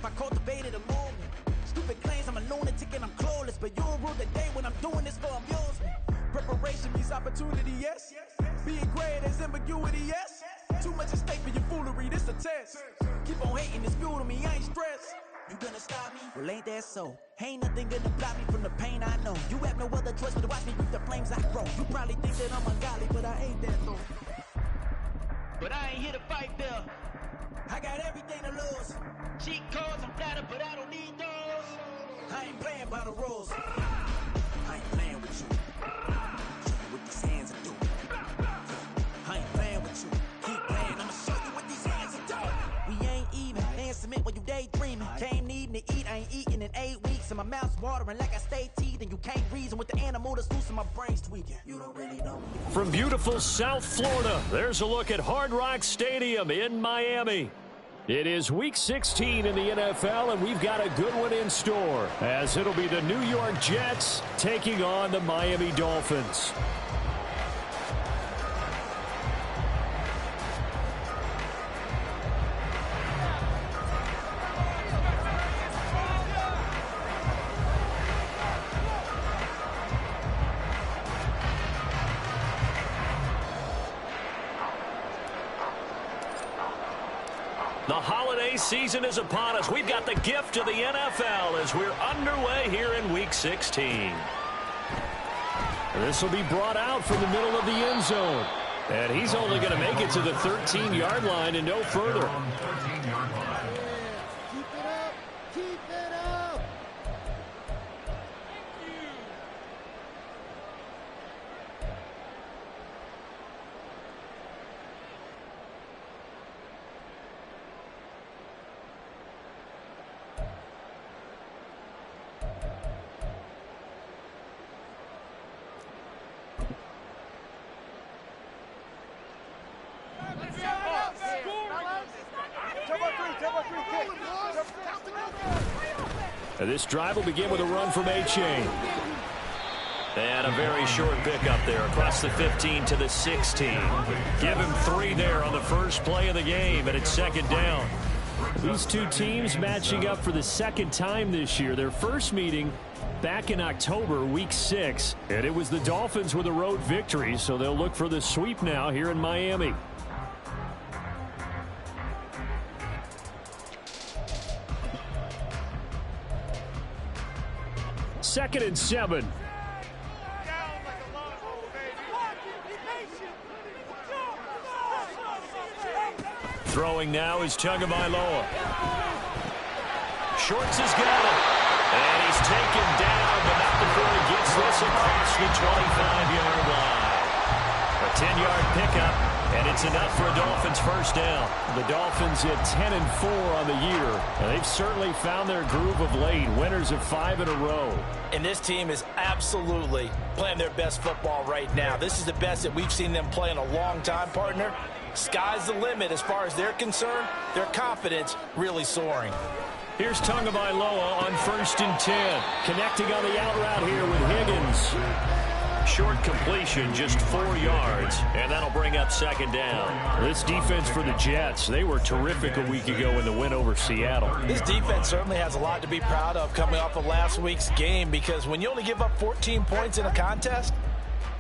I cultivated a movement. Stupid claims I'm a lunatic and I'm clueless, but you don't rule the day when I'm doing this for amusement. Preparation means opportunity, yes. Being great is ambiguity, yes. Too much at stake for your foolery, this a test. Keep on hating, it's fuel to me, I ain't stressed. You gonna stop me? Well, ain't that so? Ain't nothing gonna block me from the pain I know. You have no other choice but to watch me reap the flames I grow. You probably think that I'm ungodly, but I ain't that though. But I ain't here to fight there. I got everything to lose. Cheat codes, I'm flattered, but I don't need those. I ain't playing by the rules. I ain't playing with you. Show you what these hands are doing. I ain't playing with you. Keep playing, I'ma show you what these hands are doing. We ain't even. They ain't submit when you daydreaming. Came needing to eat, I ain't eating in 8 weeks. And my mouth's watering like I stay teeth. And you can't reason with the animal that's loose and my brain's tweaking. You don't really know me. From beautiful South Florida, there's a look at Hard Rock Stadium in Miami. It is Week 16 in the NFL, and we've got a good one in store, as it'll be the New York Jets taking on the Miami Dolphins. The holiday season is upon us. We've got the gift of the NFL as we're underway here in Week 16. This will be brought out from the middle of the end zone. And he's only going to make it to the 13-yard line and no further. This drive will begin with a run from A-Chain. And a very short pickup there across the 15 to the 16. Give him 3 there on the first play of the game, and it's second down. These two teams matching up for the second time this year. Their first meeting back in October, Week 6. And it was the Dolphins with a road victory, so they'll look for the sweep now here in Miami. Second and 7. Throwing now is Tagovailoa. Shorts has got it. And he's taken down, but not before he gets this across the 25-yard line. A 10-yard pickup, and it's enough for a Dolphins first down. The Dolphins at 10-4 on the year, and they've certainly found their groove of late. Winners of 5 in a row. And this team is absolutely playing their best football right now. This is the best that we've seen them play in a long time, partner. Sky's the limit as far as they're concerned. Their confidence really soaring. Here's Tagovailoa on 1st and 10. Connecting on the out route here with Higgins. Short completion, just 4 yards, and that'll bring up second down. This defense for the Jets, they were terrific a week ago in the win over Seattle. This defense certainly has a lot to be proud of coming off of last week's game, because when you only give up 14 points in a contest,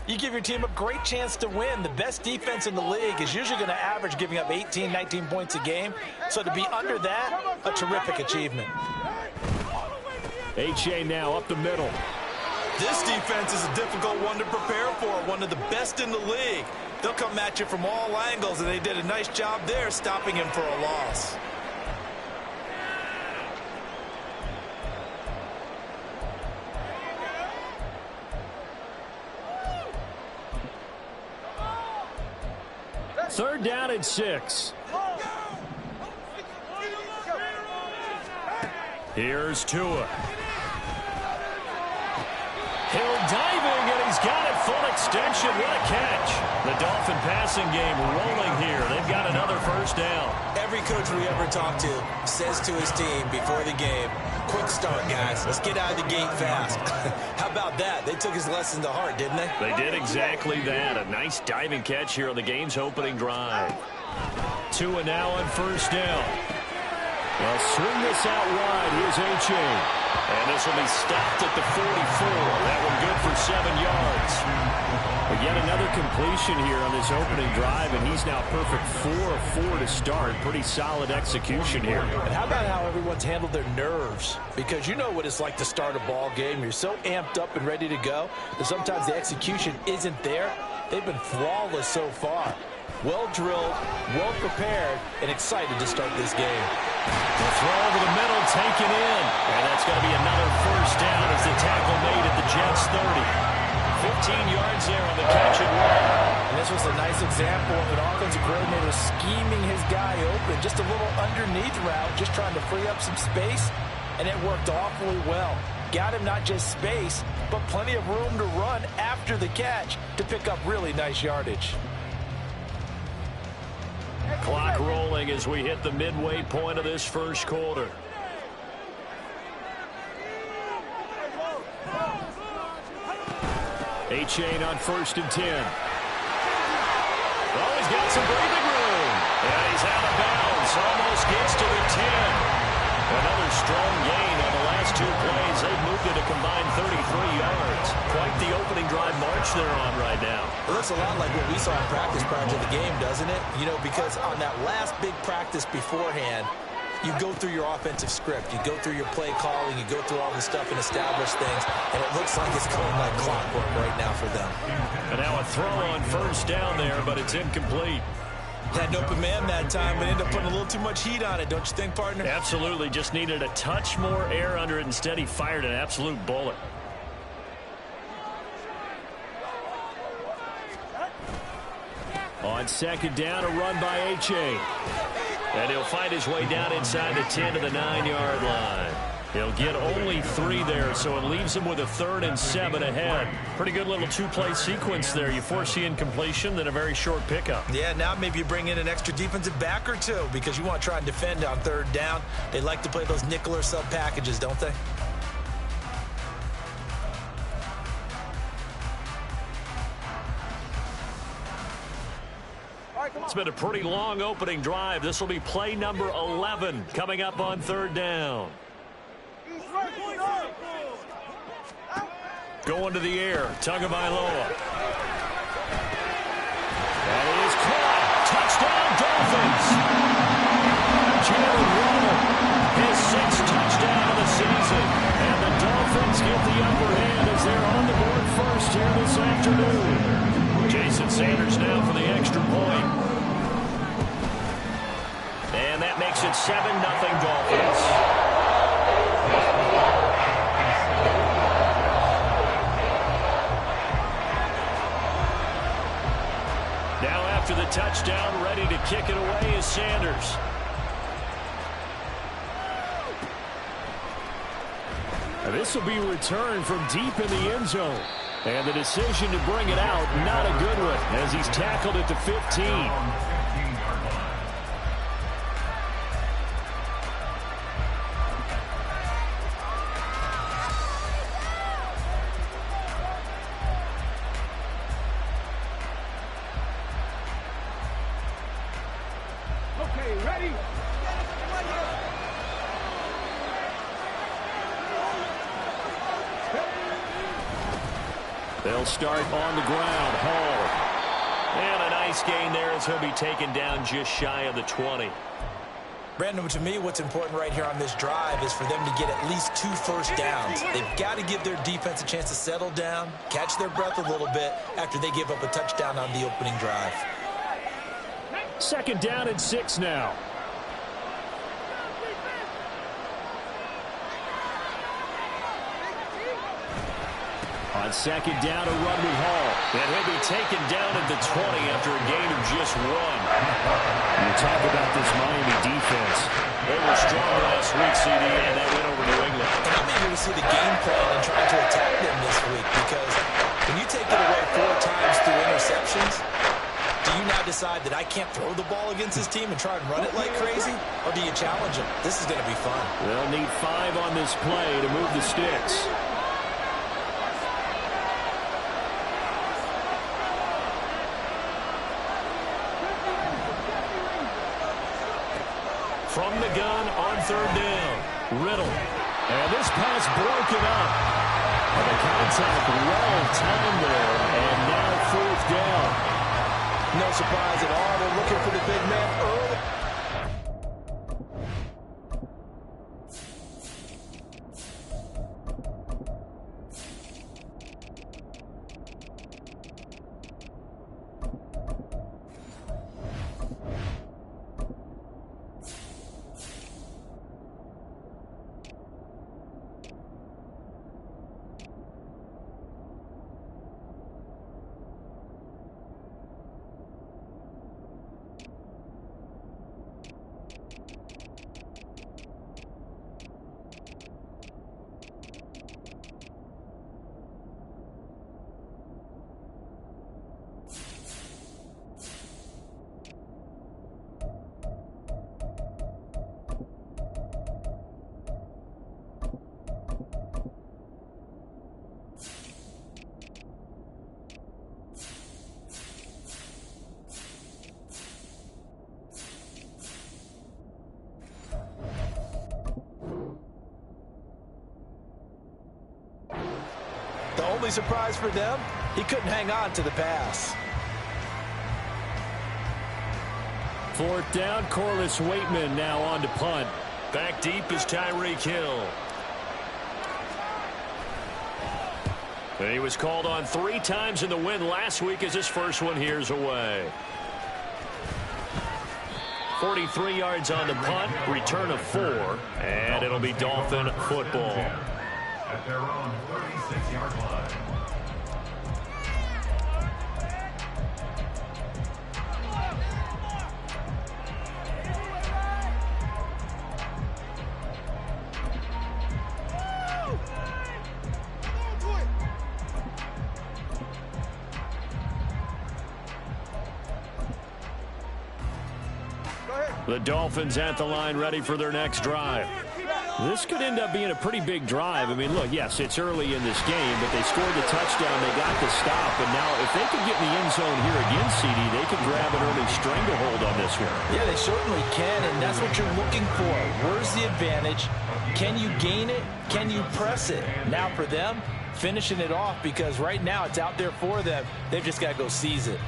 you give your team a great chance to win. The best defense in the league is usually going to average giving up 18, 19 points a game. So to be under that, a terrific achievement. H.A. now up the middle. This defense is a difficult one to prepare for, one of the best in the league. They'll come at you from all angles, and they did a nice job there stopping him for a loss. Third down and 6. Here's Tua. Hill diving, and he's got it full extension. What a catch. The Dolphin passing game rolling here. They've got another first down. Every coach we ever talk to says to his team before the game, quick start, guys. Let's get out of the gate fast. How about that? They took his lesson to heart, didn't they? They did exactly that. A nice diving catch here on the game's opening drive. Tua now on first down. They'll swing this out wide. Here's H.A. And this will be stopped at the 44. That one good for 7 yards. But yet another completion here on this opening drive, and he's now perfect 4 of 4 to start. Pretty solid execution here. And how about how everyone's handled their nerves? Because you know what it's like to start a ball game. You're so amped up and ready to go that sometimes the execution isn't there. They've been flawless so far. Well drilled, well prepared, and excited to start this game. The throw over the middle, taken in. And that's going to be another first down as the tackle made at the Jets' 30. 15 yards there on the catch and run. And this was a nice example of an offensive coordinator scheming his guy open. Just a little underneath route, just trying to free up some space, and it worked awfully well. Got him not just space, but plenty of room to run after the catch to pick up really nice yardage. Clock rolling as we hit the midway point of this first quarter. A-Chain on 1st and 10. Oh, he's got some breathing room. And he's out of bounds. Almost gets to the 10. Another strong gain on the last 2 plays. They've moved it a combined 33 yards. Quite the opening drive march they're on right now. It looks a lot like what we saw in practice prior to the game, doesn't it? You know, because on that last big practice beforehand, you go through your offensive script. You go through your play calling. You go through all the stuff and establish things. And it looks like it's going like clockwork right now for them. And now a throw on 1st down there, but it's incomplete. Had an open man that time, but ended up putting a little too much heat on it, don't you think, partner? Absolutely. Just needed a touch more air under it. Instead, he fired an absolute bullet. On 2nd down, a run by H.A. And he'll find his way down inside the 10 to the 9-yard line. He'll get only 3 there, so it leaves him with a 3rd and 7 ahead. Pretty good little 2-play sequence there. You force the incompletion, then a very short pickup. Yeah, now maybe you bring in an extra defensive back or 2 because you want to try and defend on 3rd down. They like to play those nickel or sub packages, don't they? It's been a pretty long opening drive. This will be play number 11 coming up on 3rd down. Going to the air, Tagovailoa. That is caught. Touchdown, Dolphins. Jalen Waddle, his 6th touchdown of the season. And the Dolphins get the upper hand as they're on the board first here this afternoon. Jason Sanders now for the extra point. And that makes it 7-0 Dolphins. Now after the touchdown, ready to kick it away is Sanders. And this will be returned from deep in the end zone. And the decision to bring it out, not a good one, as he's tackled at the 15. They'll start on the ground. Hall. And a nice gain there as he'll be taken down just shy of the 20. Brandon, to me, what's important right here on this drive is for them to get at least 2 first downs. They've got to give their defense a chance to settle down, catch their breath a little bit after they give up a touchdown on the opening drive. 2nd down and 6 now. On 2nd down, a run with Hall. And he'll be taken down at the 20 after a gain of just 1. You talk about this Miami defense. They were strong last week, CD, and they went over New England. And I'm eager to see the game plan and try to attack them this week because when you take it away 4 times through interceptions, do you now decide that I can't throw the ball against this team and try and run it like crazy? Or do you challenge them? This is going to be fun. They'll need 5 on this play to move the sticks. From the gun on third down. Riddle. And this pass broken up. And the contact well timed there. And now fourth down. No surprise at all. They're looking for the big man early. The only surprise for them, he couldn't hang on to the pass. Fourth down, Corliss Waitman now on to punt. Back deep is Tyreek Hill. And he was called on 3 times in the win last week as his first one here's away. 43 yards on the punt, return of 4, and it'll be Dolphin football. At their own 36-yard line. The Dolphins at the line ready for their next drive. This could end up being a pretty big drive. I mean, look, yes, it's early in this game, but they scored the touchdown. They got the stop. And now if they could get in the end zone here again, CD, they could grab an early stranglehold on this one. Yeah, they certainly can, and that's what you're looking for. Where's the advantage? Can you gain it? Can you press it? Now for them, finishing it off, because right now it's out there for them. They've just got to go seize it.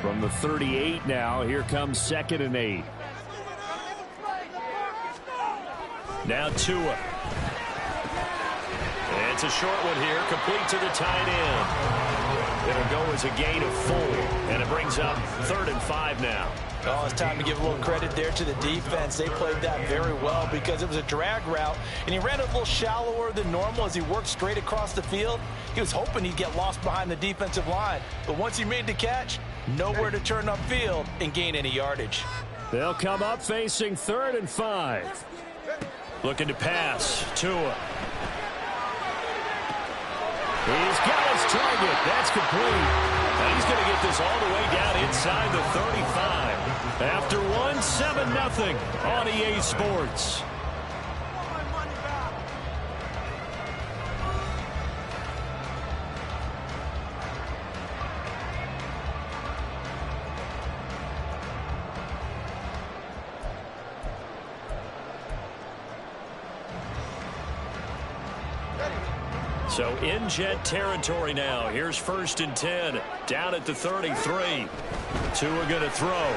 From the 38 now, here comes 2nd and 8. Now Tua. It's a short one here, complete to the tight end. It'll go as a gain of 4, and it brings up 3rd and 5 now. Oh, it's time to give a little credit there to the defense. They played that very well because it was a drag route, and he ran it a little shallower than normal as he worked straight across the field. He was hoping he'd get lost behind the defensive line, but once he made the catch, nowhere to turn upfield and gain any yardage. They'll come up facing 3rd and 5. Looking to pass. Tua. He's got his target. That's complete. And he's going to get this all the way down inside the 35. After one, 7-0 on EA Sports. So in Jet territory now. Here's 1st and 10. Down at the 33. Tua going to throw.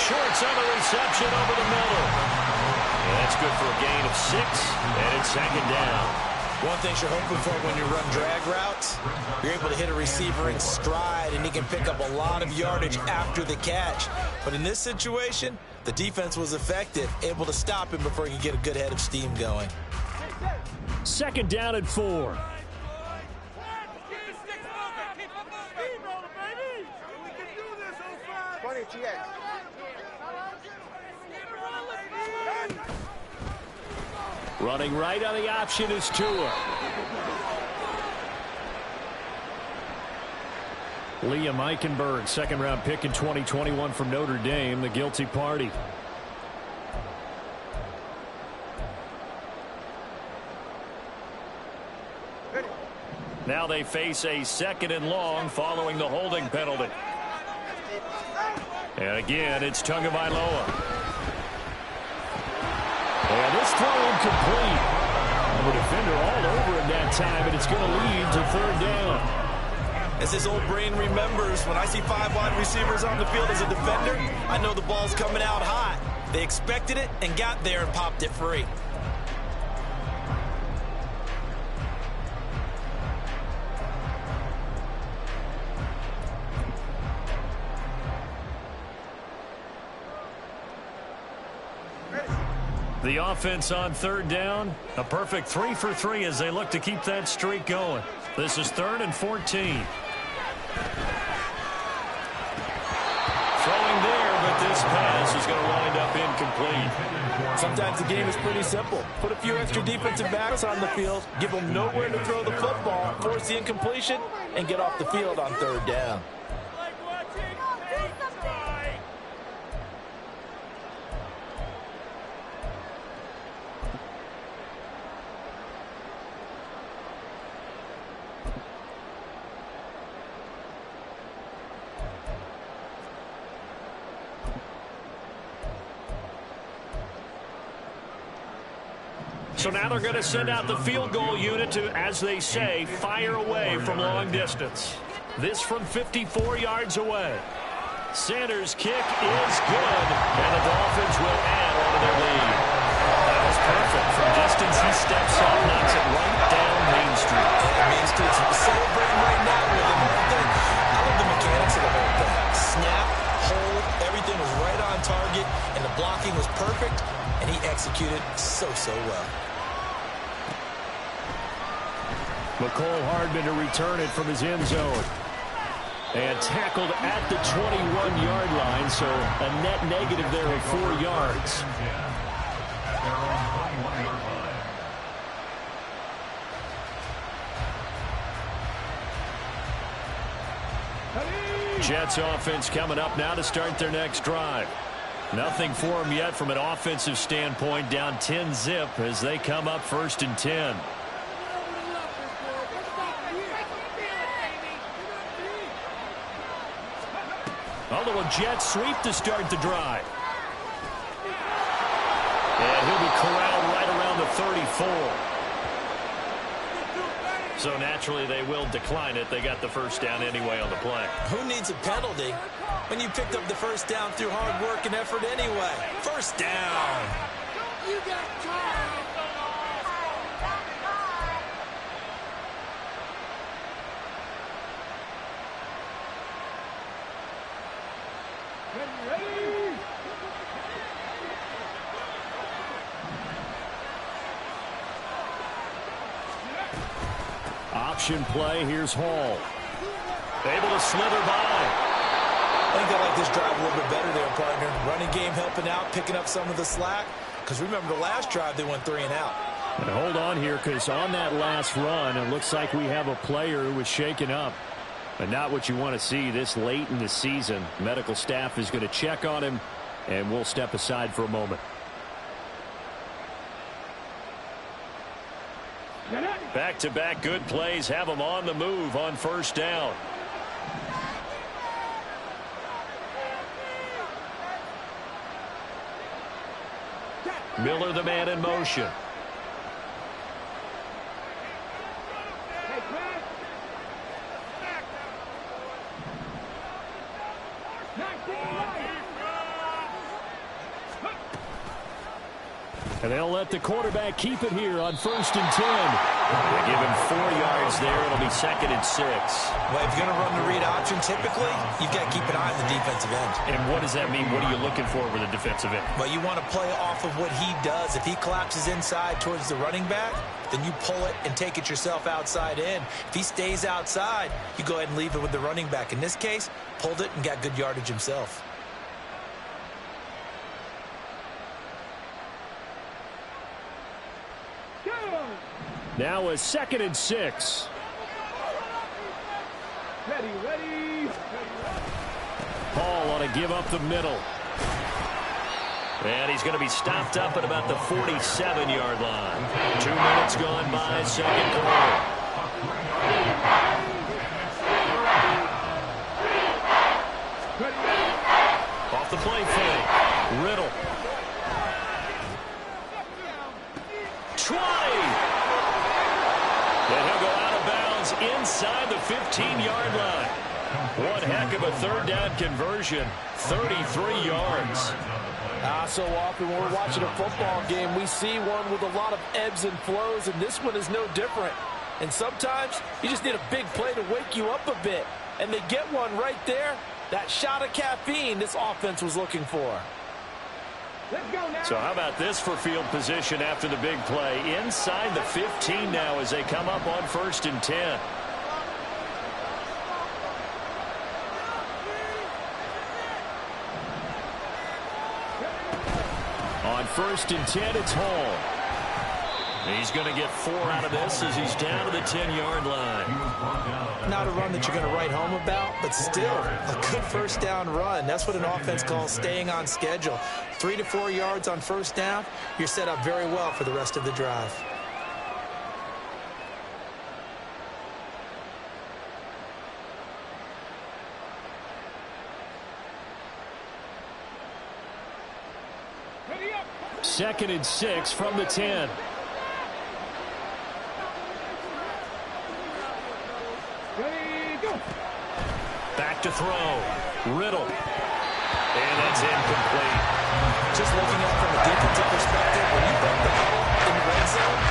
Shorts on the reception over the middle. And that's good for a gain of 6. And it's 2nd down. One thing you're hoping for when you run drag routes, you're able to hit a receiver in stride, and he can pick up a lot of yardage after the catch. But in this situation, the defense was effective, able to stop him before he could get a good head of steam going. 2nd down and 4. Running right on the option is Tua. Liam Eichenberg, 2nd-round pick in 2021 from Notre Dame, the guilty party. Now they face a 2nd and long following the holding penalty. And again, it's Tagovailoa. And this throw incomplete. The defender all over him that time, and it's going to lead to 3rd down. As his old brain remembers, when I see 5 wide receivers on the field as a defender, I know the ball's coming out hot. They expected it and got there and popped it free. The offense on 3rd down, a perfect 3 for 3 as they look to keep that streak going. This is 3rd and 14. Throwing there, but this pass is going to wind up incomplete. Sometimes the game is pretty simple. Put a few extra defensive backs on the field, give them nowhere to throw the football, force the incompletion, and get off the field on 3rd down. So now they're going to send out the field goal unit to, as they say, fire away from long distance. This from 54 yards away. Sanders' kick is good, and the Dolphins will add on to their lead. That was perfect. From distance, he steps up, knocks it right down Main Street. Main Street's celebrating right now with him. I love the mechanics of the whole thing. Snap, hold, everything was right on target, and the blocking was perfect, and he executed so well. McCole Hardman to return it from his end zone. And tackled at the 21-yard line, so a net negative there of 4 yards. Jets offense coming up now to start their next drive. Nothing for them yet from an offensive standpoint, down 10-zip as they come up 1st and 10. A little jet sweep to start the drive. And he'll be corralled right around the 34. So naturally they will decline it. They got the 1st down anyway on the play. Who needs a penalty when you picked up the 1st down through hard work and effort anyway? 1st down. You got time. Option play. Here's Hall. Able to slither by. I think they like this drive a little bit better there, partner. Running game helping out, picking up some of the slack. Because remember, the last drive, they went 3 and out. And hold on here, because on that last run, it looks like we have a player who was shaken up. But not what you want to see this late in the season. Medical staff is going to check on him, and we'll step aside for a moment. Back-to-back good plays have them on the move on 1st down. Miller, the man in motion. And they'll let the quarterback keep it here on 1st and 10. They give him 4 yards there. It'll be 2nd and 6. Well, if you're going to run the read option, typically, you've got to keep an eye on the defensive end. And what does that mean? What are you looking for with a defensive end? Well, you want to play off of what he does. If he collapses inside towards the running back, then you pull it and take it yourself outside in. If he stays outside, you go ahead and leave it with the running back. In this case, pulled it and got good yardage himself. Now a 2nd and 6. Ready. Paul on a give up the middle. And he's going to be stopped up at about the 47-yard line. 2 minutes gone by, 2nd quarter. inside the 15-yard line. One heck of a third down conversion, 33 yards. So often when we're watching a football game, we see one with a lot of ebbs and flows, and this one is no different. And sometimes you just need a big play to wake you up a bit. And they get one right there. That shot of caffeine this offense was looking for. So how about this for field position after the big play? Inside the 15 now as they come up on 1st and 10. On 1st and 10, it's Hall. He's going to get 4 out of this as he's down to the 10-yard line. Not a run that you're going to write home about, but still a good first down run. That's what an offense calls staying on schedule. 3 to 4 yards on first down, you're set up very well for the rest of the drive. Second and 6 from the 10. Back to throw. Riddle. And that's incomplete. Just looking at it from a defensive perspective, when you break the ball in the red zone,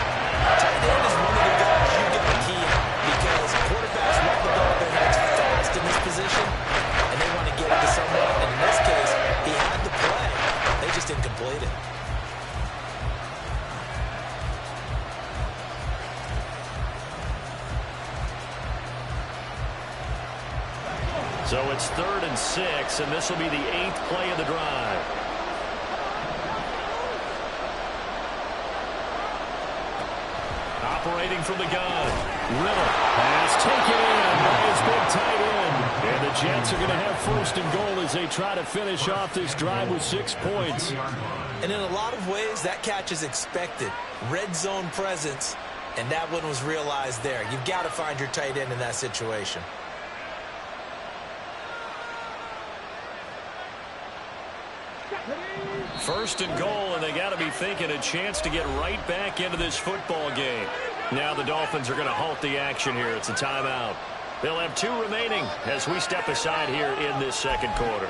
tight end is one of the guys you got to key on because quarterbacks want the ball in their hands fast in this position, and they want to get it to someone. And in this case, he had the play. They just didn't complete it. So it's 3rd and 6, and this will be the 8th play of the drive. Operating from the gun. Riddle has taken in by his big tight end. And the Jets are going to have 1st and goal as they try to finish off this drive with 6 points. And in a lot of ways, that catch is expected. Red zone presence, and that one was realized there. You've got to find your tight end in that situation. First and goal, and they got to be thinking a chance to get right back into this football game. Now the Dolphins are going to halt the action here. It's a timeout. They'll have 2 remaining as we step aside here in this second quarter.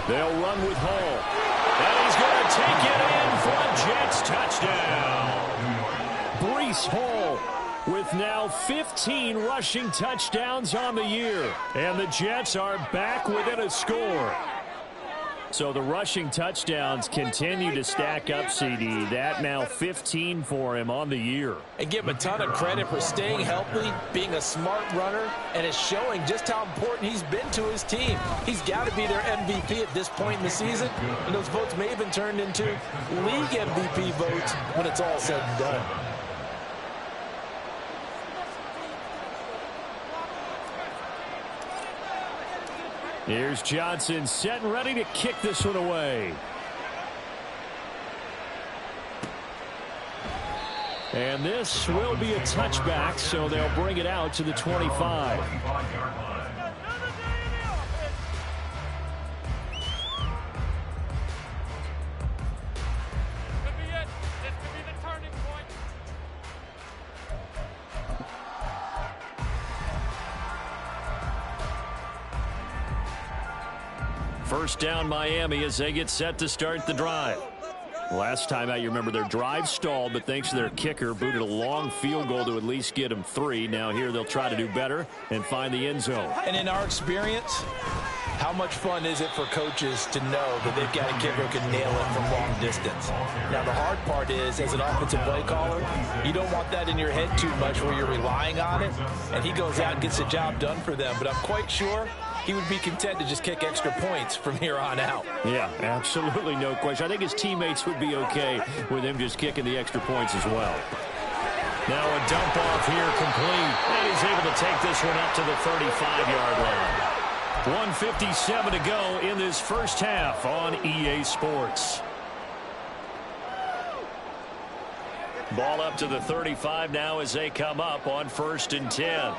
They'll run with Hall. And he's going to take it in for a Jets touchdown. Breece Hall with now 15 rushing touchdowns on the year. And the Jets are back within a score. So the rushing touchdowns continue to stack up, CD. That now 15 for him on the year. And give him a ton of credit for staying healthy, being a smart runner, and it's showing just how important he's been to his team. He's got to be their MVP at this point in the season, and those votes may have been turned into league MVP votes when it's all said and done. Here's Johnson set and ready to kick this one away. And this will be a touchback, so they'll bring it out to the 25. First down Miami as they get set to start the drive. Last time out, you remember their drive stalled, but thanks to their kicker, booted a long field goal to at least get them 3. Now here they'll try to do better and find the end zone. And in our experience, how much fun is it for coaches to know that they've got a kicker who can nail it from long distance? Now, the hard part is, as an offensive play caller, you don't want that in your head too much where you're relying on it, and he goes out and gets the job done for them. But I'm quite sure he would be content to just kick extra points from here on out. Yeah, absolutely no question. I think his teammates would be okay with him just kicking the extra points as well. Now a dump off here complete. And he's able to take this one up to the 35-yard line. 1:57 to go in this first half on EA Sports. Ball up to the 35 now as they come up on 1st and 10.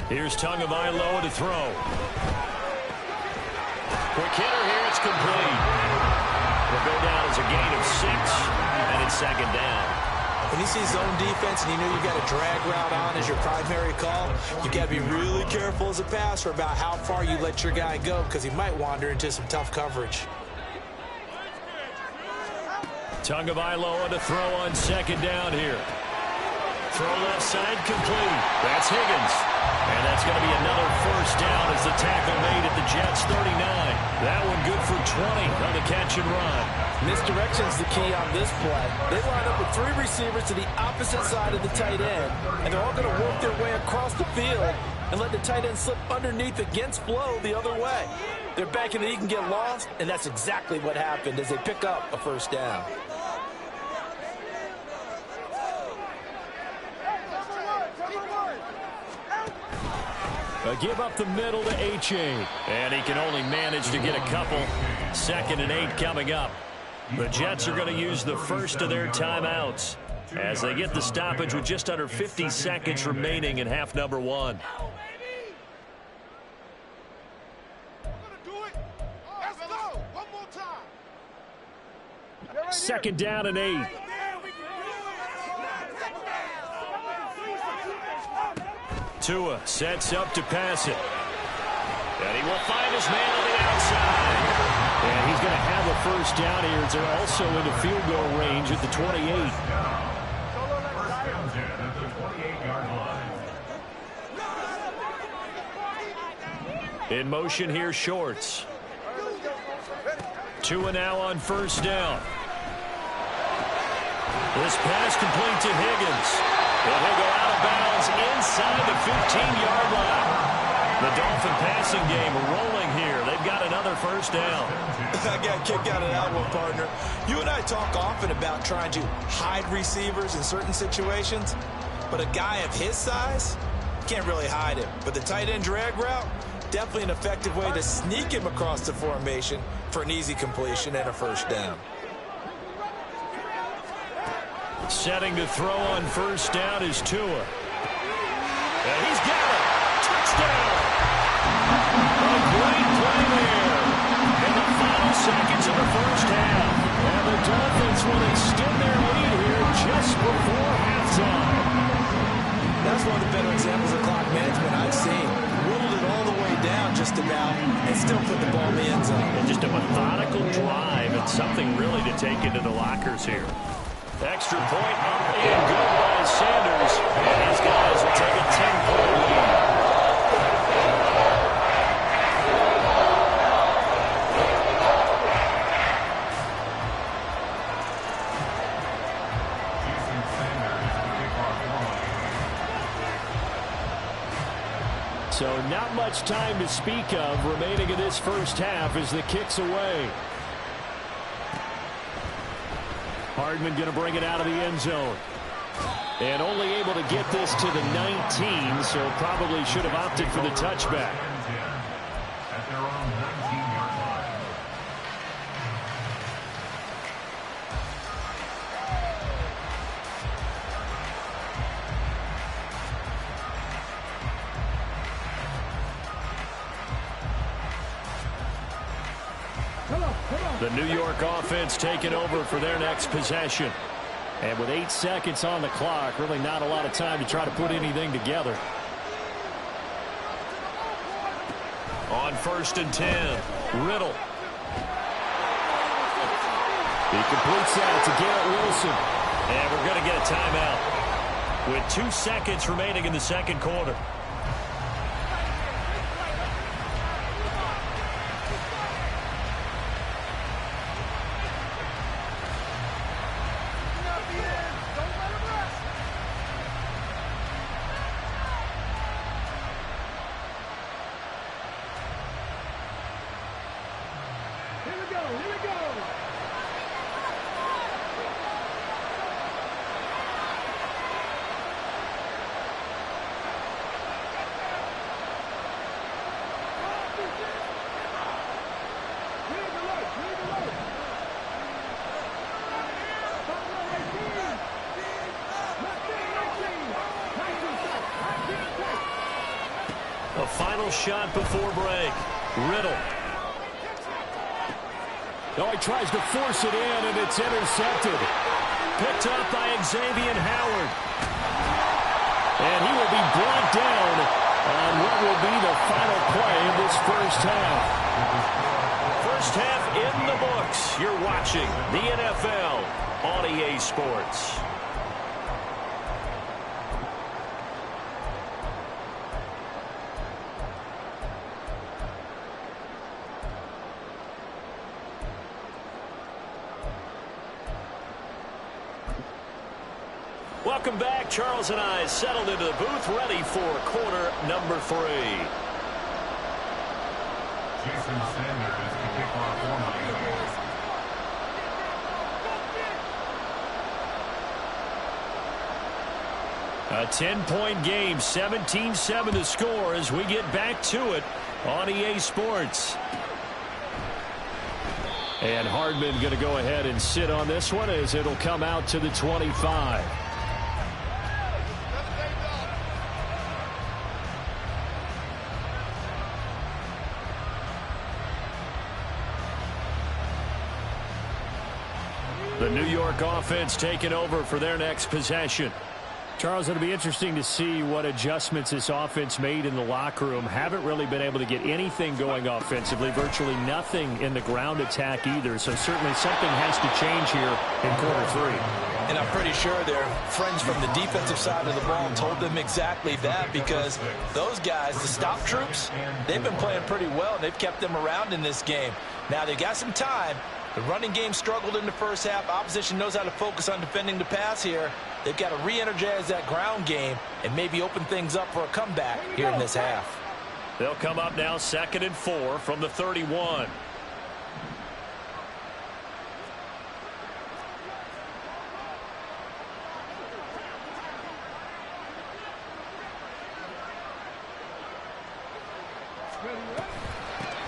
Here's Tagovailoa to throw. Quick hitter here, it's complete. It'll go down as a gain of 6, and it's 2nd down. When you see zone defense and you know you've got a drag route on as your primary call, you've got to be really careful as a passer about how far you let your guy go because he might wander into some tough coverage. Tagovailoa to throw on 2nd down here. Throw left side complete. That's Higgins. And that's going to be another 1st down as the tackle made at the Jets' 39. That one good for 20 on the catch and run. Misdirection's the key on this play. They line up with 3 receivers to the opposite side of the tight end, and they're all going to work their way across the field and let the tight end slip underneath against flow the other way. They're banking that he can get lost, and that's exactly what happened as they pick up a 1st down. A give up the middle to H.A. And he can only manage to get a couple. 2nd and 8 coming up. The Jets are going to use the first of their timeouts as they get the stoppage with just under 50 seconds remaining in half number 1. 2nd down and 8. Tua sets up to pass it. And he will find his man on the outside. And he's going to have a 1st down here as they're also into field goal range at the 28. At the 28-yard line. In motion here, Shorts. Tua now on 1st down. This pass complete to Higgins. And he'll go out of bounds inside the 15-yard line. The Dolphin passing game rolling here. They've got another 1st down. I got a kick out of that one, partner. You and I talk often about trying to hide receivers in certain situations, but a guy of his size can't really hide him. But the tight end drag route, definitely an effective way to sneak him across the formation for an easy completion and a 1st down. Setting to throw on 1st down is Tua. And he's got it. Touchdown. A great play there. In the final seconds of the 1st half. And the Dolphins will extend their lead here just before halftime. That's one of the better examples of clock management I've seen. Whittled it all the way down just about and still put the ball in the end zone. And just a methodical drive and something really to take into the lockers here. Extra point up and good by Sanders. And his guys will take a 10-point lead. So not much time to speak of remaining in this 1st half as the kick's away. Hardman going to bring it out of the end zone. And only able to get this to the 19, so probably should have opted for the touchback. At their own 19-yard line. The New York offense taking over for their next possession. And with 8 seconds on the clock, really not a lot of time to try to put anything together. On 1st and 10, Riddle. He completes that to Garrett Wilson. And we're going to get a timeout with 2 seconds remaining in the 2nd quarter. A final shot before break. Riddle. Oh, he tries to force it in, and it's intercepted. Picked up by Xavier Howard. And he will be brought down on what will be the final play of this first half. First half in the books. You're watching the NFL on EA Sports. Welcome back. Charles and I settled into the booth, ready for quarter number 3. Jason Sanders to kick off for Miami. A 10-point game, 17-7 to score as we get back to it on EA Sports. And Hardman going to go ahead and sit on this one as it'll come out to the 25. The New York offense taking over for their next possession. Charles, it'll be interesting to see what adjustments this offense made in the locker room. Haven't really been able to get anything going offensively, virtually nothing in the ground attack either. So certainly something has to change here in quarter 3. And I'm pretty sure their friends from the defensive side of the ball told them exactly that, because those guys, the stop troops, they've been playing pretty well, and they've kept them around in this game. Now they've got some time. The running game struggled in the first half. Opposition knows how to focus on defending the pass here. They've got to re-energize that ground game and maybe open things up for a comeback here in this half. They'll come up now 2nd and 4 from the 31.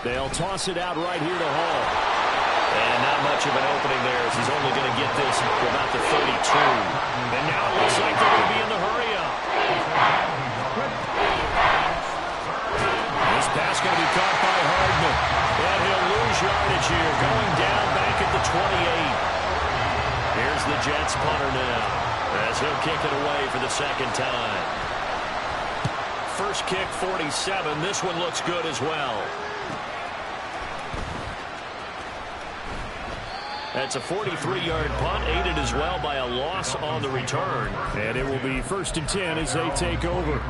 They'll toss it out right here to Hall. And not much of an opening there, as he's only going to get this about the 32. And now it looks like they're going to be in the hurry-up. This pass going to be caught by Hardman. And he'll lose yardage here, going down back at the 28. Here's the Jets punter now, as he'll kick it away for the second time. First kick, 47. This one looks good as well. That's a 43-yard punt, aided as well by a loss on the return. And it will be 1st and 10 as they take over.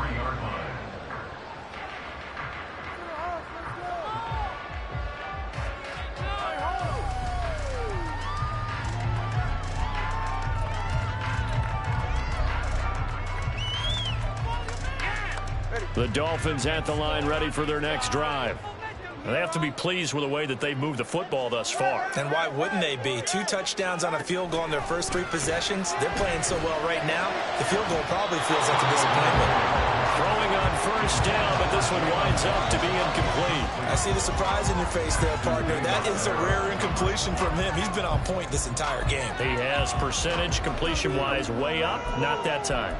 The Dolphins at the line, ready for their next drive. They have to be pleased with the way that they've moved the football thus far. And why wouldn't they be? 2 touchdowns on a field goal in their first 3 possessions. They're playing so well right now, the field goal probably feels like a disappointment. Throwing on first down, but this one winds up to be incomplete. I see the surprise in your face there, partner. That is a rare incompletion from him. He's been on point this entire game. He has percentage completion-wise way up, not that time.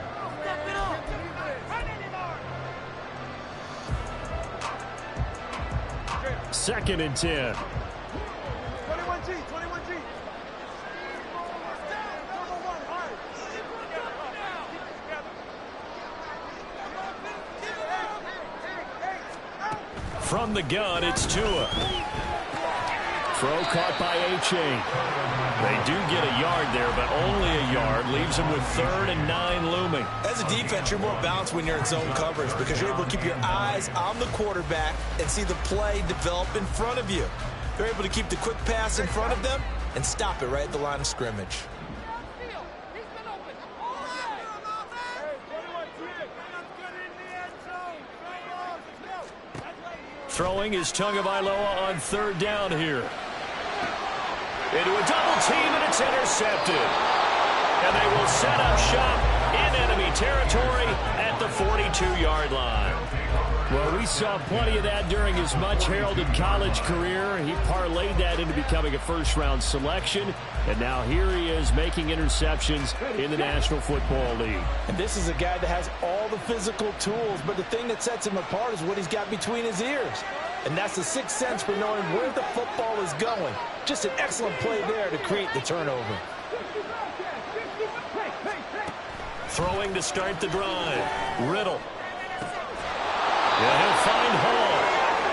Second and 10. 21G, 21G. From the gun, it's Tua. Throw caught by A-Chain. They do get a yard there, but only a yard. Leaves them with 3rd and 9 looming. As a defense, you're more balanced when you're in zone coverage because you're able to keep your eyes on the quarterback and see the play develop in front of you. They're able to keep the quick pass in front of them and stop it right at the line of scrimmage. Throwing is Tagovailoa on 3rd down here. Into a double team, and it's intercepted. And they will set up shop in enemy territory at the 42-yard line. Well, we saw plenty of that during his much-heralded college career. He parlayed that into becoming a first-round selection, and now here he is making interceptions in the National Football League. And this is a guy that has all the physical tools, but the thing that sets him apart is what he's got between his ears. And that's the sixth sense for knowing where the football is going. Just an excellent play there to create the turnover. Throwing to start the drive. Riddle. Yeah, he'll find Hall.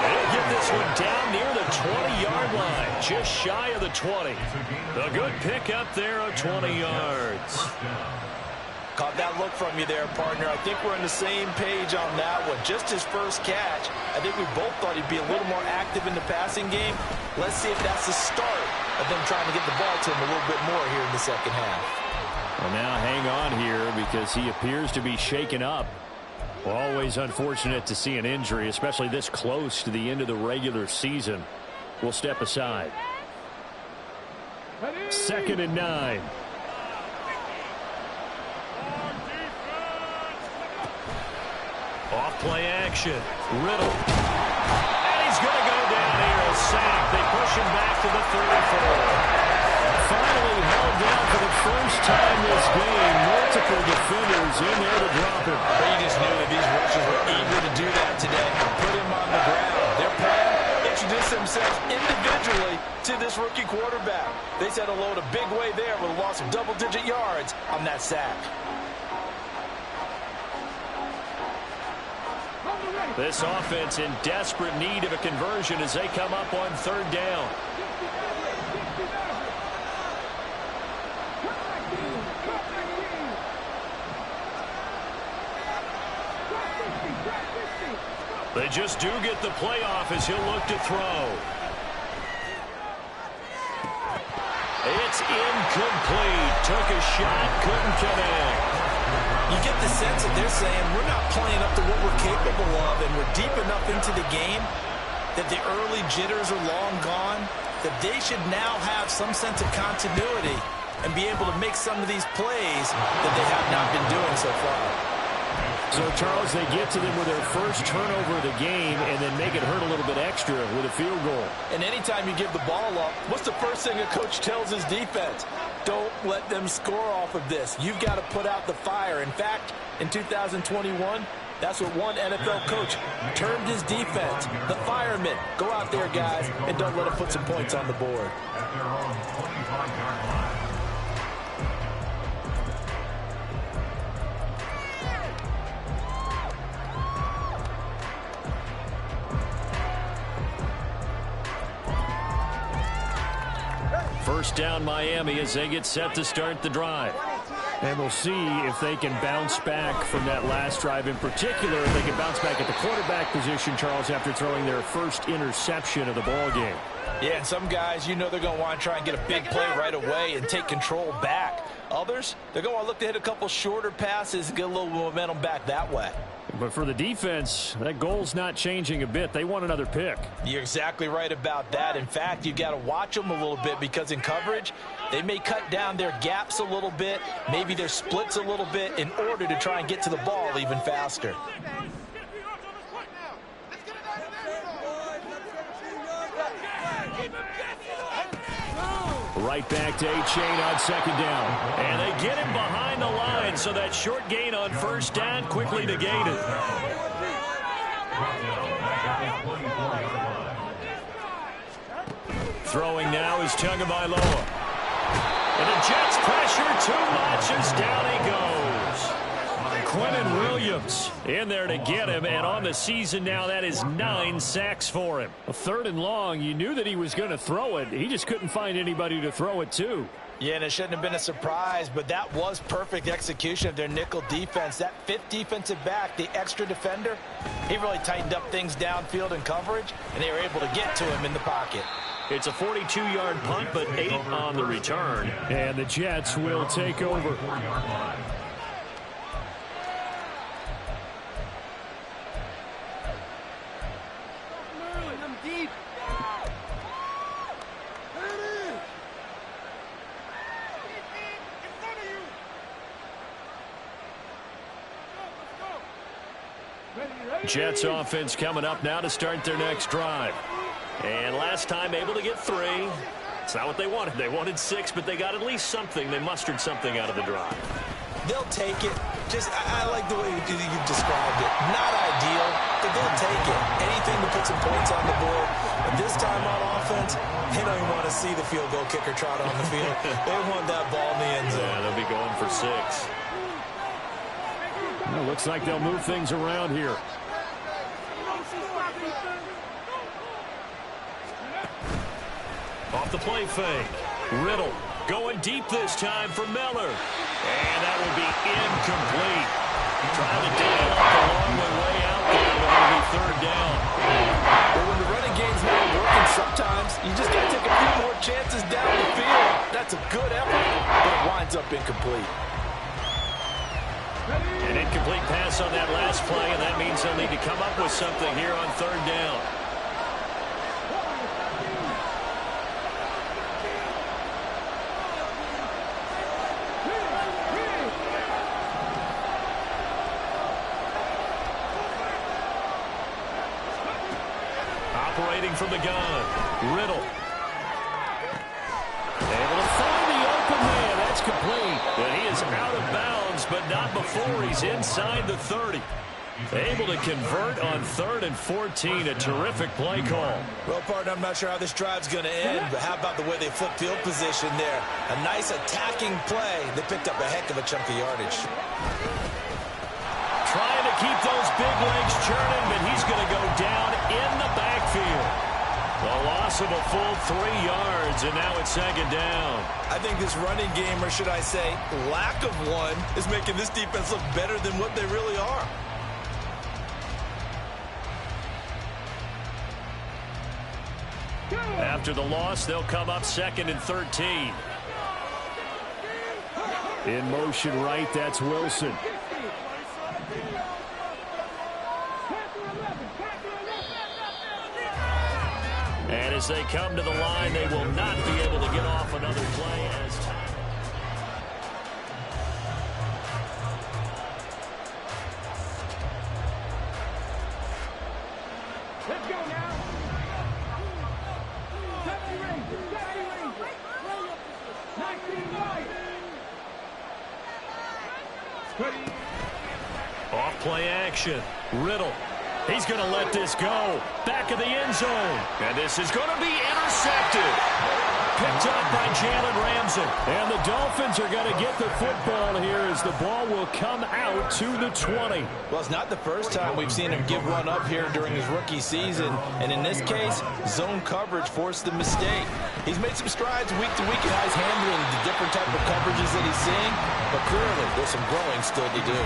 And he'll get this one down near the 20-yard line, just shy of the 20. A good pickup there of 20 yards. Caught that look from you there, partner. I think we're on the same page on that one. Just his first catch. I think we both thought he'd be a little more active in the passing game. Let's see if that's the start of them trying to get the ball to him a little bit more here in the second half. Well, now hang on here because he appears to be shaken up. Always unfortunate to see an injury, especially this close to the end of the regular season. We'll step aside. 2nd and 9. Off play action. Riddle. And he's going to go down here, a sack. They push him back to the 34. Finally held down for the first time this game. Multiple defenders in there to drop him. You just knew that these rushers were eager to do that today. Put him on the ground. Their plan, introduce themselves individually to this rookie quarterback. They set a load a big way there with a loss of double-digit yards on that sack. This offense in desperate need of a conversion as they come up on 3rd down. They just do get the playoff as he'll look to throw. It's incomplete. Took a shot, couldn't connect. You get the sense that they're saying we're not playing up to what we're capable of, and we're deep enough into the game that the early jitters are long gone, that they should now have some sense of continuity and be able to make some of these plays that they have not been doing so far. So, Charles, they get to them with their first turnover of the game and then make it hurt a little bit extra with a field goal. And anytime you give the ball up, what's the first thing a coach tells his defense? Don't let them score off of this. You've got to put out the fire. In fact, in 2021, that's what one NFL coach termed his defense. The firemen. Go out there, guys, and don't let them put some points on the board. At their own 25-yard line. First down Miami as they get set to start the drive. And we'll see if they can bounce back from that last drive in particular. If they can bounce back at the quarterback position, Charles, after throwing their first interception of the ball game. Yeah, and some guys, you know they're going to want to try and get a big play right away and take control back. Others, they're going to want to look to hit a couple shorter passes and get a little momentum back that way. But for the defense, that goal's not changing a bit. They want another pick. You're exactly right about that. In fact, you got to watch them a little bit because in coverage, they may cut down their gaps a little bit, maybe their splits a little bit in order to try and get to the ball even faster. Right back to A-Chain on 2nd down. And they get him behind the line, so that short gain on 1st down quickly negated. Throwing now is Tagovailoa. And the Jets pressure too much as down he goes. Quinnen Williams in there to get him, and on the season now that is 9 sacks for him. A 3rd and long, you knew that he was going to throw it. He just couldn't find anybody to throw it to. Yeah, and it shouldn't have been a surprise, but that was perfect execution of their nickel defense. That 5th defensive back, the extra defender, he really tightened up things downfield in coverage, and they were able to get to him in the pocket. It's a 42-yard punt, but 8 on the return. And the Jets will take over. Jets offense coming up now to start their next drive. And last time able to get 3. It's not what they wanted. They wanted 6, but they got at least something. They mustered something out of the drive. They'll take it. I like the way you've described it. Not ideal, but they'll take it. Anything to put some points on the board. But this time on offense, they don't even want to see the field goal kicker trot on the field. They want that ball in the end zone. Yeah, they'll be going for 6. Well, looks like they'll move things around here. Off the play fake. Riddle going deep this time for Miller. And that will be incomplete. Trying to dial up the long way out there, but it'll be 3rd down. Well, when the running game's not working, sometimes you just got to take a few more chances down the field. That's a good effort, but it winds up incomplete. An incomplete pass on that last play, and that means they'll need to come up with something here on 3rd down. Operating from the gun, Riddle. Able to find the open man. That's complete. And he is out of bounds, but not before he's inside the 30. Able to convert on 3rd and 14. A terrific play call. Well, partner, I'm not sure how this drive's going to end, but how about the way they flip field position there? A nice attacking play. They picked up a heck of a chunk of yardage. Trying to keep those big legs churning, but he's going to go down in the backfield. The loss of a full 3 yards, and now it's 2nd down. I think this running game, or should I say lack of one, is making this defense look better than what they really are. After the loss, they'll come up 2nd and 13. In motion right, that's Wilson. And as they come to the line, they will not be able to get off another play as time. Let's go now. Safety Ranger. 19 right. Off play action. Riddle. He's going to let this go. Back of the end zone. And this is going to be intercepted. Picked up by Jalen Ramsey. And the Dolphins are going to get the football here as the ball will come out to the 20. Well, it's not the first time we've seen him give one up here during his rookie season. And in this case, zone coverage forced the mistake. He's made some strides week to week in how he's handling the different type of coverages that he's seeing. But clearly, there's some growing still to do.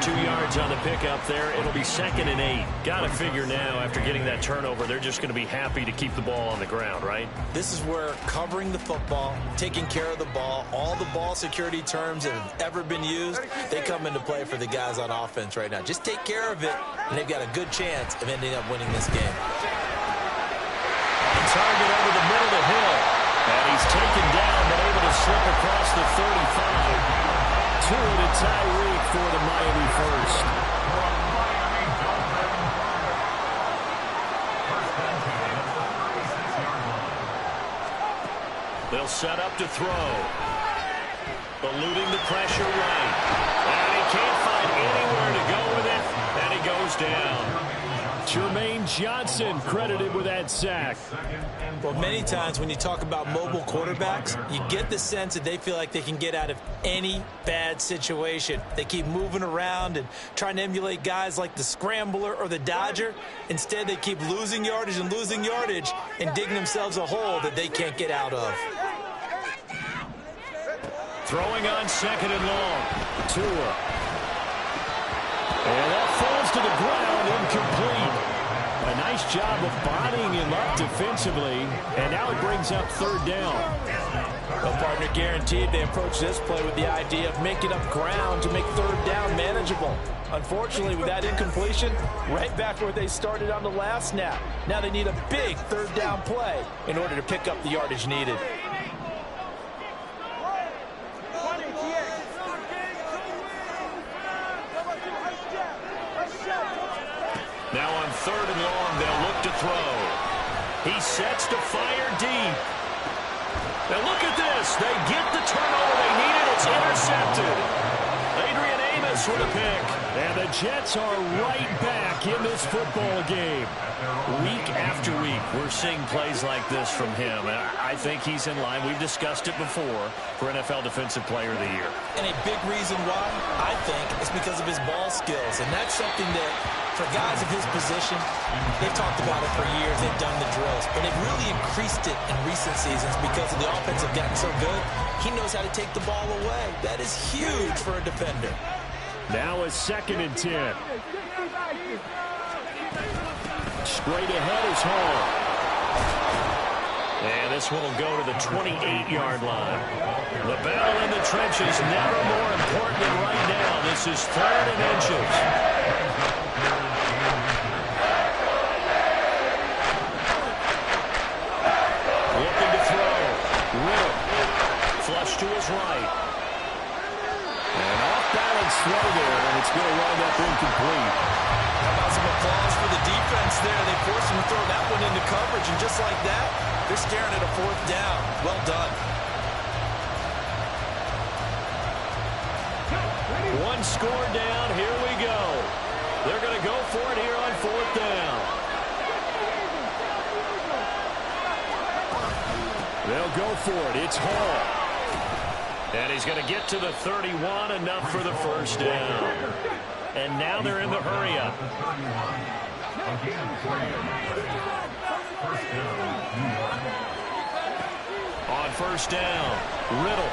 2 yards on the pickup there. It'll be 2nd and 8. Got to figure now, after getting that turnover, they're just going to be happy to keep the ball on the ground, right? This is where covering the football, taking care of the ball, all the ball security terms that have ever been used, they come into play for the guys on offense right now. Just take care of it, and they've got a good chance of ending up winning this game. Target over the middle to Hill. And he's taken down, but able to slip across the 35. 2 to Tyreek for the Miami first. They'll set up to throw. Eluding the pressure right. And he can't find anywhere to go with it. And he goes down. Jermaine Johnson credited with that sack. Well, many times when you talk about mobile quarterbacks, you get the sense that they feel like they can get out of any bad situation. They keep moving around and trying to emulate guys like the Scrambler or the Dodger. Instead, they keep losing yardage and digging themselves a hole that they can't get out of. Throwing on 2nd and long. Tua. And that falls to the ground, incomplete. A nice job of bodying him up defensively, and now it brings up 3rd down. Well, partner, guaranteed they approach this play with the idea of making up ground to make 3rd down manageable. Unfortunately, with that incompletion, right back where they started on the last snap. Now they need a big 3rd down play in order to pick up the yardage needed. Now on 3rd and long, they'll look to throw. He sets to fire deep. Now look at this. They get the turnover they needed. It's intercepted. Adrian Amos with a pick. And the Jets are right back in this football game. Week after week, we're seeing plays like this from him. And I think he's in line. We've discussed it before for NFL Defensive Player of the Year. And a big reason why, I think, is because of his ball skills. And that's something that, for guys of his position, they've talked about it for years. They've done the drills. But they've really increased it in recent seasons because of the offense have gotten so good. He knows how to take the ball away. That is huge for a defender. Now a 2nd and 10. Straight ahead is Hall. And this one will go to the 28-yard line. The battle in the trenches never more important than right now. This is 3rd and inches. Looking to throw. Riddle. Flush to his right. An off-balance throw there, and it's going to wind up incomplete. How about some applause for the defense there? They forced him to throw that one into coverage, and just like that, they're staring at a 4th down. Well done. One score down. Here we go. They're going to go for it here on 4th down. They'll go for it. It's Hall. And he's going to get to the 31, enough for the 1st down. And now they're in the hurry-up. On 1st down, Riddle.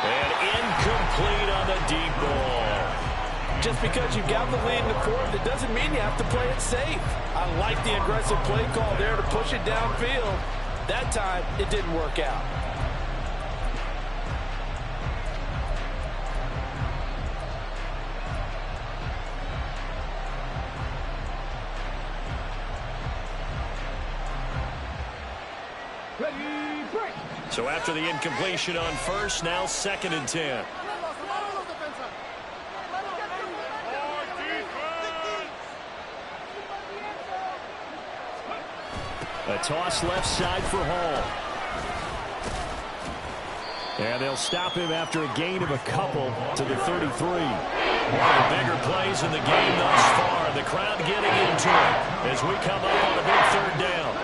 And incomplete on the deep ball. Just because you've got the lead in the 4th, it doesn't mean you have to play it safe. I like the aggressive play call there to push it downfield. That time, it didn't work out. So after the incompletion on 1st, now 2nd and 10. A toss left side for Hall. And they'll stop him after a gain of a couple to the 33. One of the bigger plays in the game thus far. The crowd getting into it as we come up on a big 3rd down.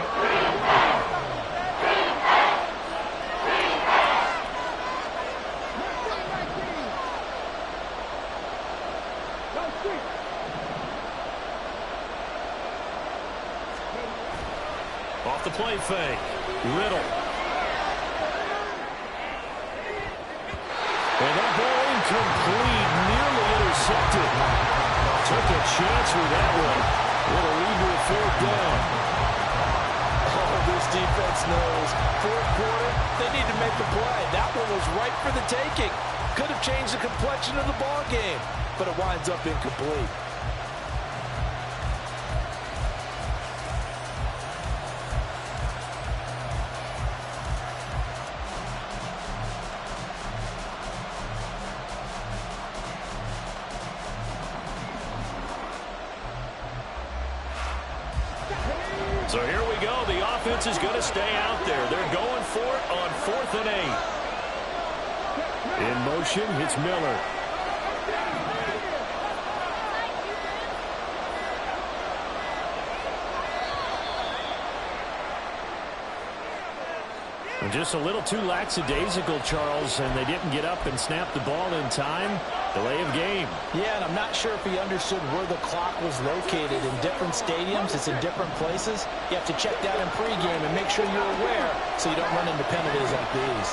Off the play fake. Riddle. And that ball incomplete, nearly intercepted. Took a chance with that one. It'll lead to a 4th down. Oh, this defense knows. 4th quarter, they need to make the play. That one was right for the taking. Could have changed the complexion of the ball game, but it winds up incomplete. So here we go. The offense is going to stay out there. They're going for it on 4th and 8. In motion, it's Miller. Just a little too lackadaisical, Charles, and they didn't get up and snap the ball in time. Delay of game. Yeah, and I'm not sure if he understood where the clock was located. In different stadiums, it's in different places. You have to check that in pregame and make sure you're aware so you don't run into penalties like these.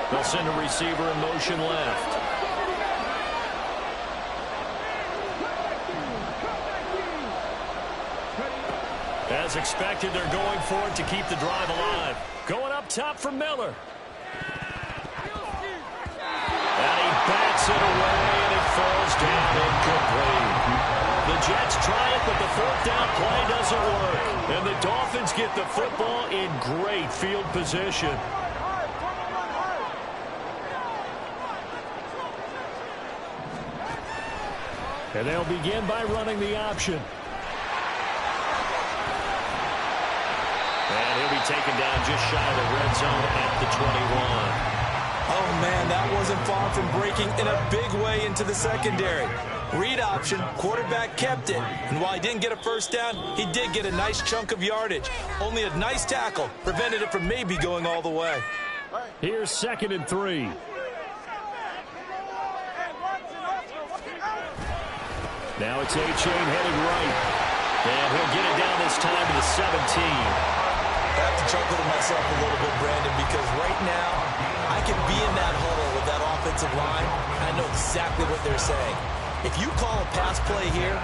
They'll send a receiver in motion left. As expected, they're going for it to keep the drive alive. Going up top for Miller. And he bats it away, and it falls down incomplete. The Jets try it, but the 4th down play doesn't work. And the Dolphins get the football in great field position. And they'll begin by running the option. And he'll be taken down just shy of the red zone at the 21. Oh, man, that wasn't far from breaking in a big way into the secondary. Read option, quarterback kept it. And while he didn't get a first down, he did get a nice chunk of yardage. Only a nice tackle prevented it from maybe going all the way. Here's 2nd and 3. Now it's A-Chain heading right. And he'll get it down this time to the 17. I have to chuckle to myself a little bit, Brandon, because right now I can be in that huddle with that offensive line, and I know exactly what they're saying. If you call a pass play here,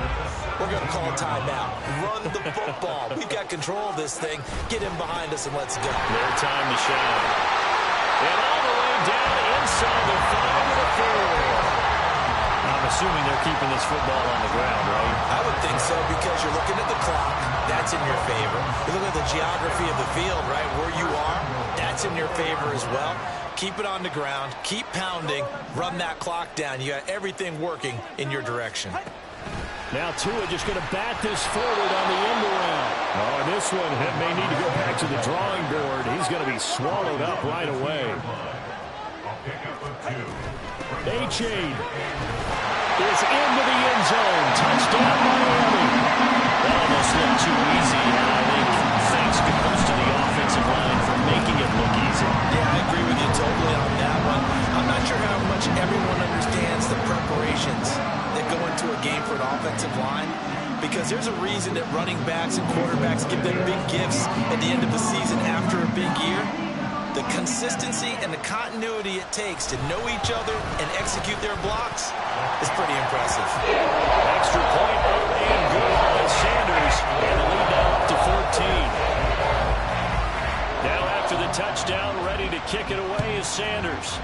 we're going to call a timeout. Run the football. We've got control of this thing. Get him behind us and let's go. No time to shine. And all the way down inside the 5 with a 4. I'm assuming they're keeping this football on the ground, right? I would think so, because you're looking at the clock. That's in your favor. You look at the geography of the field, right, where you are. That's in your favor as well. Keep it on the ground. Keep pounding. Run that clock down. You got everything working in your direction. Now Tua just going to bat this forward on the end around. Oh, and this one may need to go back to the drawing board. He's going to be swallowed up right away. A-Chain is into the end zone. Touchdown, Miami. That almost looked too easy, and I think thanks goes to the offensive line for making it look easy. Yeah, I agree with you totally on that one. I'm not sure how much everyone understands the preparations that go into a game for an offensive line, because there's a reason that running backs and quarterbacks give them big gifts at the end of the season after a big year. The consistency and the continuity it takes to know each other and execute their blocks is pretty impressive. Extra point up and good by Sanders, and the lead now up to 14. Now after the touchdown, ready to kick it away is Sanders.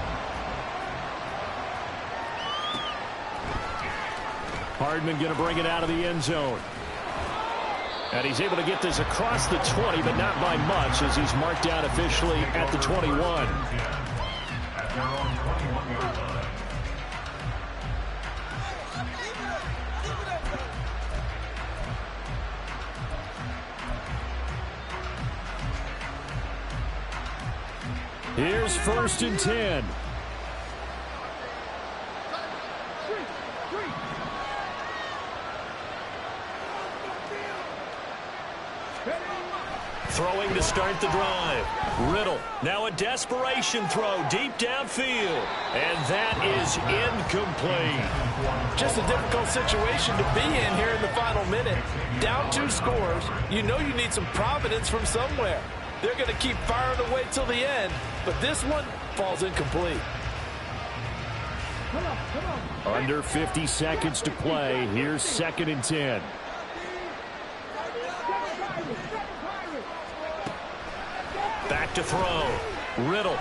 Hardman going to bring it out of the end zone. And he's able to get this across the 20, but not by much, as he's marked down officially at the 21. Here's 1st and 10. Throwing to start the drive. Riddle. Now a desperation throw deep downfield. And that is incomplete. Just a difficult situation to be in here in the final minute. Down 2 scores. You know you need some providence from somewhere. They're going to keep firing away till the end, but this one falls incomplete. Under 50 seconds to play. Here's 2nd and 10. Back to throw. Riddle.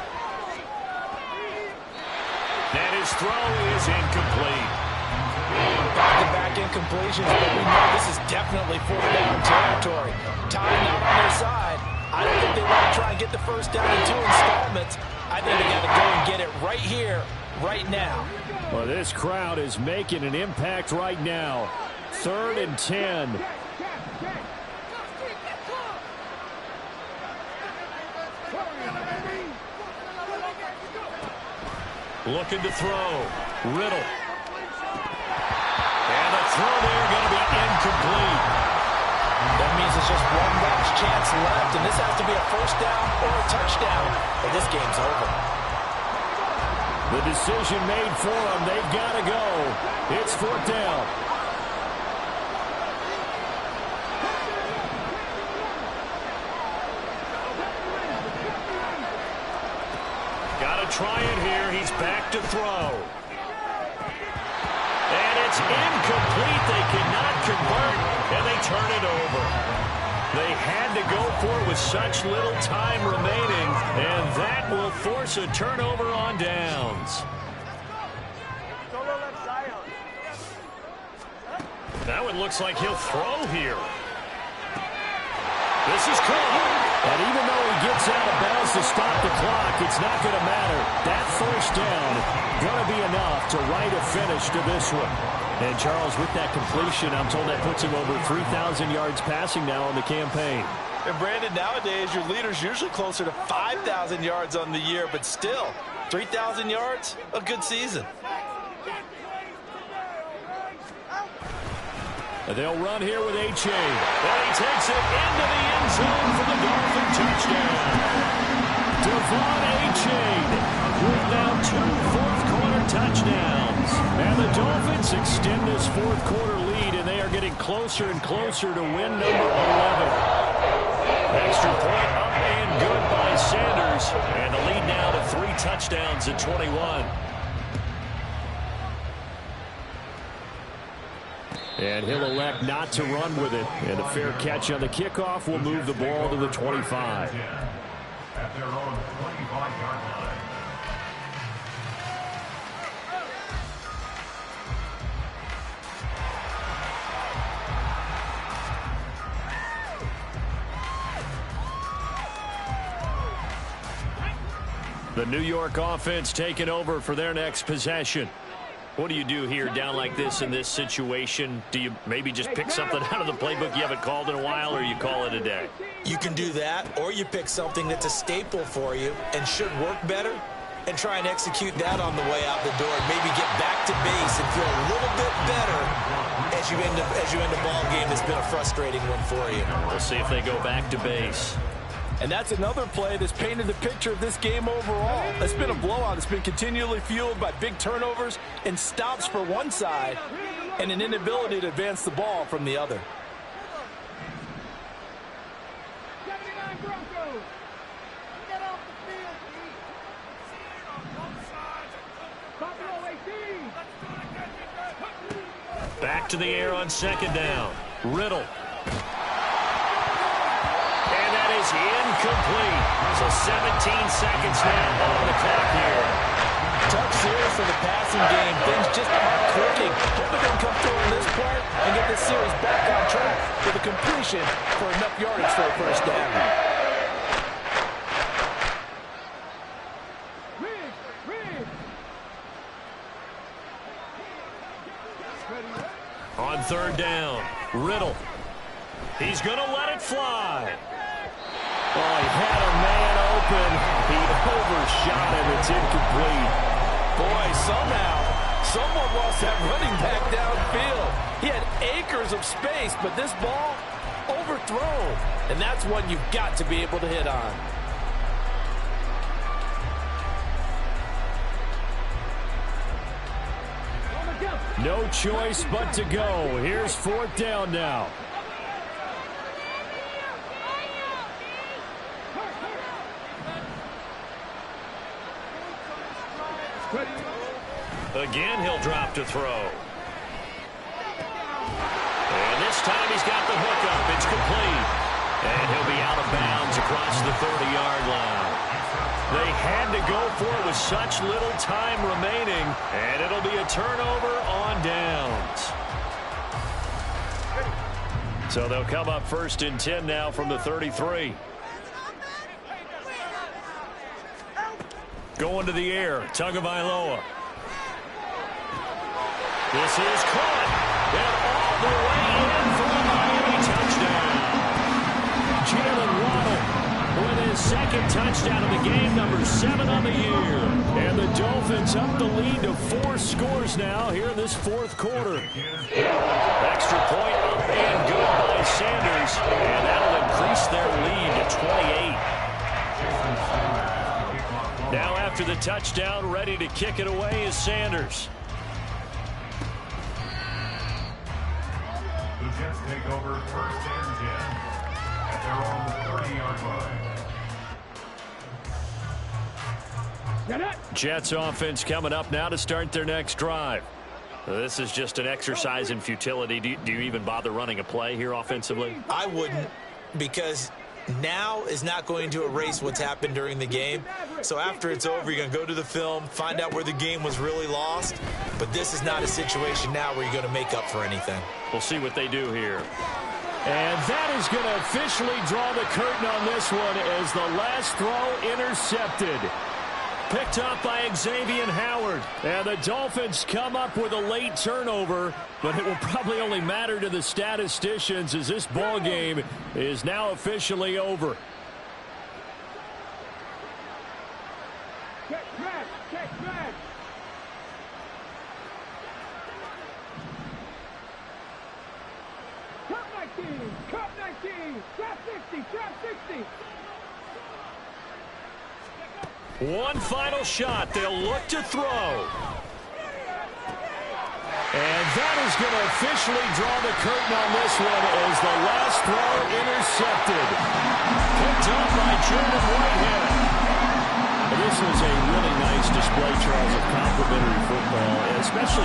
And his throw is incomplete. Back-to-back incompletions, but we know this is definitely 4th down territory. Time not on their side. I don't think they want to try and get the first down in 2 installments. I think they got to go and get it right here, right now. Well, this crowd is making an impact right now. 3rd and 10. Looking to throw. Riddle. And the throw there going to be incomplete. That means it's just one last chance left, and this has to be a first down or a touchdown, or this game's over. The decision made for them. They've got to go. It's 4th down. Got to try it here. He's back to throw. And it's incomplete. They cannot convert, and they turn it over. They had to go for it with such little time remaining, and that will force a turnover on downs. Now it looks like he'll throw here. This is caught. And even though he gets out of bounds to stop the clock, it's not going to matter. That first down going to be enough to write a finish to this one. And Charles, with that completion, I'm told that puts him over 3,000 yards passing now on the campaign. And Brandon, nowadays your leader's usually closer to 5,000 yards on the year, but still, 3,000 yards, a good season. They'll run here with A-Chain. And he takes it into the end zone for the Dolphin touchdown. Devon A-Chain with now 2 fourth-quarter touchdowns. And the Dolphins extend this fourth-quarter lead, and they are getting closer and closer to win number 11. Extra point up and good by Sanders. And the lead now to 3 touchdowns at 21. And he'll elect not to run with it. And a fair catch on the kickoff will move the ball to the 25. At their own 25-yard line. The New York offense taking over for their next possession. What do you do here down like this in this situation? Do you maybe just pick something out of the playbook you haven't called in a while, or you call it a day? You can do that, or you pick something that's a staple for you and should work better and try and execute that on the way out the door and maybe get back to base and feel a little bit better as you end a ball game that's been a frustrating one for you. We'll see if they go back to base. And that's another play that's painted the picture of this game overall. It's been a blowout. It's been continually fueled by big turnovers and stops for one side and an inability to advance the ball from the other. 79 Broncos. Get off the field, Pete. Back to the air on second down. Riddle. Incomplete. So 17 seconds now on the clock here. Tough series for the passing game. Things just aren't clicking. Hope they can come through on this play and get this series back on track with a completion for enough yardage for a first down. On third down, Riddle. He's going to let it fly. Oh, he had a man open. He overshot him. It's incomplete. Boy, somehow, someone lost that running back downfield. He had acres of space, but this ball overthrown. And that's one you've got to be able to hit on. No choice but to go. Here's fourth down now. Again, he'll drop to throw. And this time he's got the hookup. It's complete. And he'll be out of bounds across the 30-yard line. They had to go for it with such little time remaining. And it'll be a turnover on downs. So they'll come up first and 10 now from the 33. Going to the air, Tagovailoa. This is caught, and all the way in for the Miami touchdown. Jalen Waddle with his second touchdown of the game, number 7 on the year. And the Dolphins up the lead to 4 scores now here in this fourth quarter. Extra point up and good by Sanders, and that'll increase their lead to 28. Now after the touchdown, ready to kick it away is Sanders. The Jets take over first and 10 at their own 30-yard line. Jets offense coming up now to start their next drive. This is just an exercise in futility. Do you even bother running a play here offensively? I wouldn't, because now is not going to erase what's happened during the game. So after it's over, you're going to go to the film, find out where the game was really lost. But this is not a situation now where you're going to make up for anything. We'll see what they do here. And that is going to officially draw the curtain on this one as the last throw intercepted. Picked up by Xavier Howard. And the Dolphins come up with a late turnover, but it will probably only matter to the statisticians as this ball game is now officially over. Check back, check back. Cut 19, cut 19, trap 60, trap 60. One final shot. They'll look to throw. And that is going to officially draw the curtain on this one as the last throw intercepted. Picked up by Jordan Whitehead. This was a really nice display, Charles, of complimentary football, especially